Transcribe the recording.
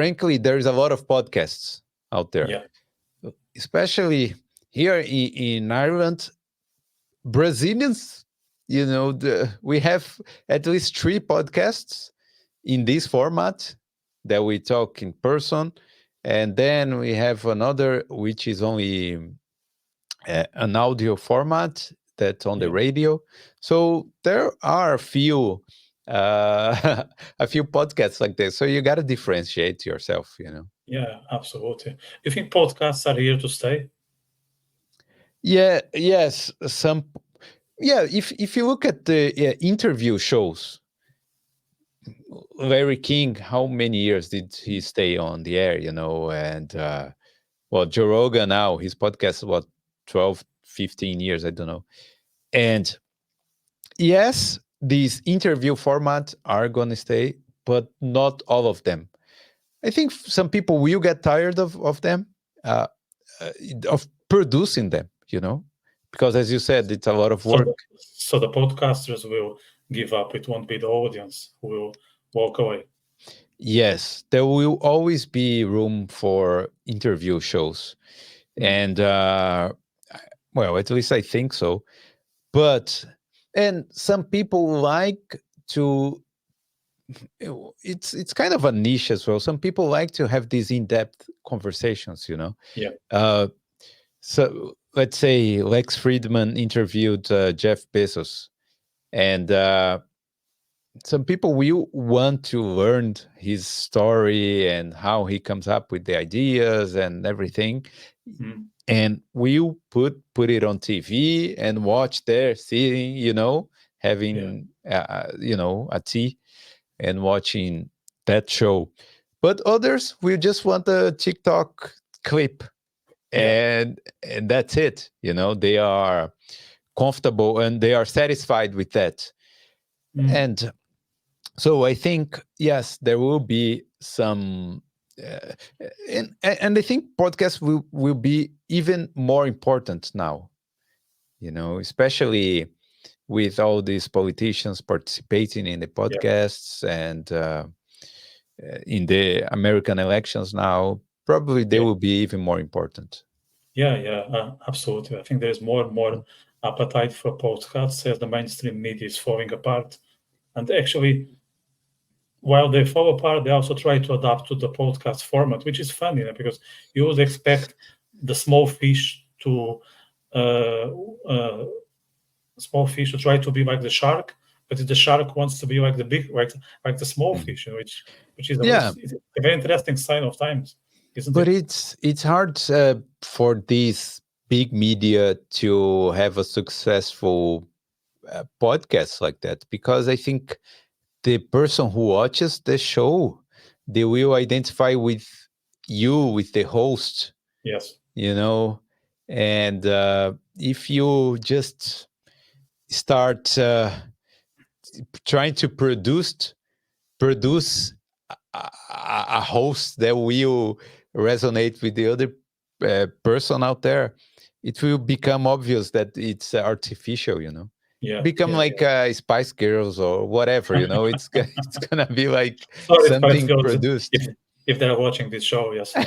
frankly, there's a lot of podcasts out there, Yeah. especially here in Ireland. Brazilians, we have at least 3 podcasts in this format that we talk in person. And then we have another, which is only an audio format that's on the Yeah. radio. So there are a few podcasts like this. So you got to differentiate yourself. Yeah, absolutely. You think podcasts are here to stay? Yeah, yes, yeah, if you look at the interview shows, Larry King, how many years did he stay on the air, and well, Joe Rogan now, his podcast, what, 12, 15 years, I don't know. And yes, these interview formats are going to stay, but not all of them. I think some people will get tired of them, uh, uh, of producing them, because as you said, it's a lot of So, work. so the podcasters will give up. It won't be the audience who will walk away. Yes, there will always be room for interview shows. Mm. And, well, at least I think so. But, and some people like to, it's kind of a niche as well. Some people like to have these in-depth conversations. Yeah. Uh, so let's say Lex Friedman interviewed Jeff Bezos, and some people will want to learn his story and how he comes up with the ideas and everything, Mm. and we'll put it on TV and watch there sitting, Yeah. having a tea and watching that show. But others will just want a TikTok clip, Yeah. and that's it. They are comfortable and they are satisfied with that. Mm. And so I think, yes, there will be some, uh, and I think podcasts will be even more important now. Especially with all these politicians participating in the Yeah. podcasts and in the American elections now, probably they Yeah. will be even more important. Yeah. Yeah. Absolutely. I think there is more and more appetite for podcasts as the mainstream media is falling apart. And actually, while they fall apart, they also try to adapt to the podcast format, which is funny, because you would expect the uh, uh, small fish to try to be like the shark, but the shark wants to be like the big, like the small Mhm. fish, which is Yeah, it's a very interesting sign of times, isn't but it? it's hard for these big media to have a successful podcast like that, because I think the person who watches the show, they will identify with you, with the host, Yes. you know and if you just start trying to produce a host that will resonate with the other person out there, it will become obvious that it's artificial. Yeah. Become Yeah. like Spice Girls or whatever. It's gonna be like Sorry, Spice something Girls, produced. if they're watching this show, yes.